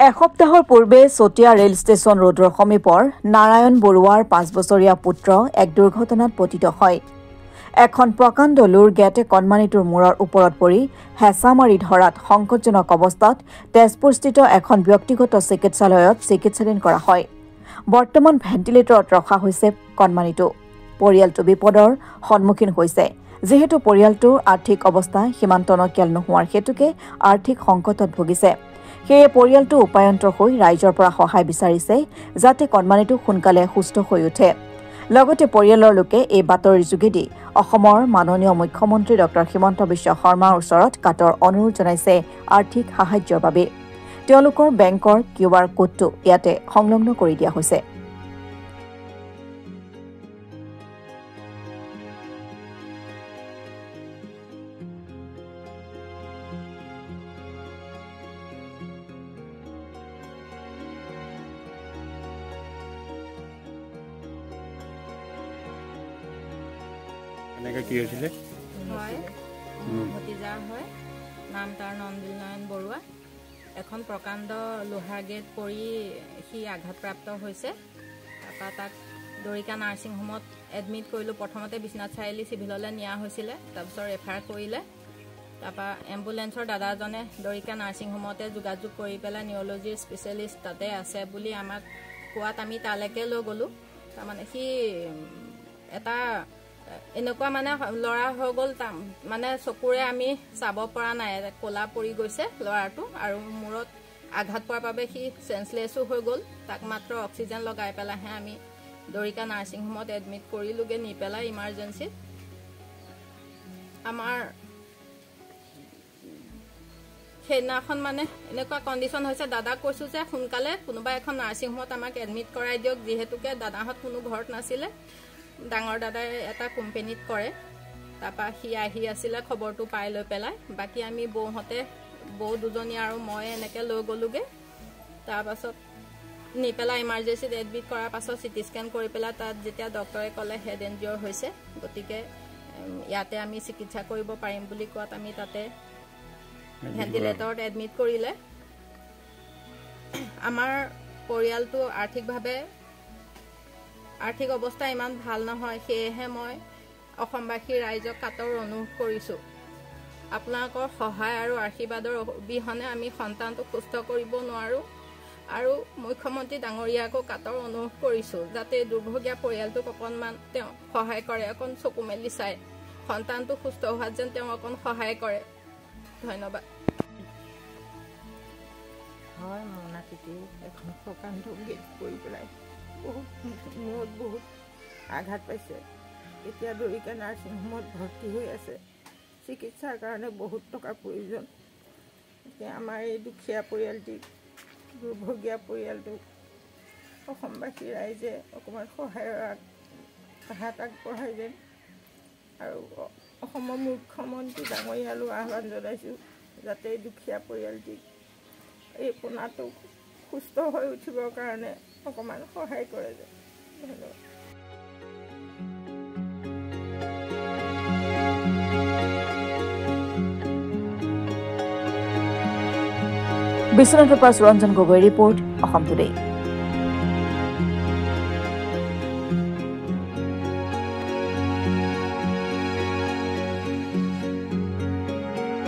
এসপ্তাহৰ পূৰ্বে Chatia rail station ৰোডৰ সমীপৰ নাৰায়ণ বৰুৱাৰ 5 বছৰীয়া পুত্ৰ এক দুৰ্ঘটনাত পতিত হয়। এখন প্ৰকাণ্ড লোৰ গেটে কণমানিটোৰ মূৰৰ ওপৰত পৰি হেঁচা মাৰি ধৰাত সংকটজনক অৱস্থাত তেজপুৰস্থিত এখন ব্যক্তিগত চিকিৎসালয়ত চিকিৎসাধীন কৰা হয়। বৰ্তমান ভেণ্টিলেটৰত ৰখা হৈছে কণমানিটো। পৰিয়ালটো বিপদৰ সন্মুখীন হৈছে, যিহেতু পৰিয়ালটোৰ আৰ্থিক অৱস্থা সিমান টনকিয়াল নোহোৱাৰ হেতুকে আৰ্থিক সংকটত ভুগিছে। সেয়ে পৰিয়ালটো উপায়ন্তৰ হৈ ৰাইজৰ পৰা সহায় বিচাৰিছে, যাতে কণমানিটো সোনকালে সুস্থ হৈ উঠে। লগতে পৰিয়ালৰ লোকে এই বাতৰিৰ যোগেদি অসমৰ মাননীয় মুখ্যমন্ত্ৰী ডক্টৰ হিমন্ত বিশ্ব শৰ্মাৰ ওচৰত কাটৰ অনুৰোধ জনাইছে আৰ্থিক সাহায্যৰ বাবে। তেওঁলোকৰ বেংকৰ QR কোডটো ইয়াতে সংলগ্ন কৰি দিয়া হৈছে। কি হৈছিলে? ভতিজা হয়, নাম তাৰ নন্দিল নয়ন বৰুৱা। এখন প্ৰকাণ্ড লোহাৰ গেট পৰি সি আঘাতপ্ৰাপ্ত হৈছে। তাৰপৰা তাক দৰিকা নাৰ্ছিং হোমত এডমিট কৰিলোঁ। প্ৰথমতে বিশ্বনাথ চাৰিআলি চিভিললৈ নিয়া হৈছিলে, তাৰপিছত ৰেফাৰ কৰিলে। তাৰপৰা এম্বুলেঞ্চৰ দাদাজনে দৰিকা নাৰ্ছিং হোমতে যোগাযোগ কৰি পেলাই নিউৰলজিৰ স্পেচিয়েলিষ্ট তাতে আছে বুলি আমাক কোৱাত আমি তালৈকে লৈ গ'লোঁ। তাৰমানে সি এটা এনেকুৱা মানে ল'ৰা হৈ গ'ল, মানে চকুৰে আমি চাব পৰা নাই, ক'লা পৰি গৈছে ল'ৰাটো, আৰু মূৰত আঘাত পোৱাৰ বাবে সি চেঞ্চলেছো হৈ গ'ল। তাক মাত্ৰ অক্সিজেন লগাই পেলাইহে আমি দৰিকা নাৰ্ছিং হোমত এডমিট কৰিলোঁগৈ, নি পেলাই ইমাৰ্জেঞ্চিত। আমাৰ সেইদিনাখন মানে এনেকুৱা কণ্ডিশ্যন হৈছে, দাদাক কৈছোঁ যে সোনকালে কোনোবা এখন নাৰ্ছিং হোমত আমাক এডমিট কৰাই দিয়ক, যিহেতুকে দাদাহঁত কোনো ঘৰত নাছিলে। ডাঙৰ দাদাই এটা কোম্পেনীত কৰে। তাৰপৰা সি আহি আছিলে খবৰটো পাই লৈ পেলাই। বাকী আমি বৌ দুজনী আৰু মই এনেকৈ লৈ গ'লোগৈ। তাৰপাছত নি পেলাই ইমাৰ্জেঞ্চিত এডমিট কৰাৰ পাছত চিটি স্কেন কৰি পেলাই তাত যেতিয়া ডক্টৰে ক'লে হেড এনজিঅ'ৰ হৈছে, গতিকে ইয়াতে আমি চিকিৎসা কৰিব পাৰিম বুলি কোৱাত আমি তাতে ভেণ্টিলেটৰত এডমিট কৰিলে। আমাৰ পৰিয়ালটো আৰ্থিক অৱস্থা ইমান ভাল নহয়, সেয়েহে মই অসমবাসী ৰাইজক কাটৰ অনুৰোধ কৰিছোঁ, আপোনালোকৰ সহায় আৰু আশীৰ্বাদৰ অবিহনে আমি সন্তানটোক সুস্থ কৰিব নোৱাৰোঁ। আৰু মুখ্যমন্ত্ৰী ডাঙৰীয়াকো কাটৰ অনুৰোধ কৰিছোঁ, যাতে দুৰ্ভগীয়া পৰিয়ালটোক অকণমান তেওঁ সহায় কৰে, অকণ চকু মেলি চাই সন্তানটো সুস্থ হোৱাত যেন তেওঁ অকণ সহায় কৰে। ধন্যবাদ। হয়, মোৰ নাতিটো এখন প্ৰকাণ্ড গেট পৰি পেলাই মূৰত বহুত আঘাত পাইছে। এতিয়া দৰিকা নাৰ্ছিং হোমত ভৰ্তি হৈ আছে। চিকিৎসাৰ কাৰণে বহুত টকাৰ প্ৰয়োজন। এতিয়া আমাৰ এই দুখীয়া পৰিয়ালটিক, দুৰ্ভগীয়া পৰিয়ালটোক অসমবাসী ৰাইজে অকণমান সহায়ৰ হাত আগবঢ়াই যেন, আৰু অসমৰ মুখ্যমন্ত্ৰী ডাঙৰীয়ালৈ আহ্বান জনাইছোঁ, যাতে এই দুখীয়া পৰিয়ালটিক এই পোনাটো সুস্থ হৈ উঠিবৰ কাৰণে অকণমান সহায় কৰে যে। ধন্যবাদ। বিশ্বনাথৰ পৰা সুৰঞ্জন গগৈ ৰিপৰ্ট, অসম টুডে।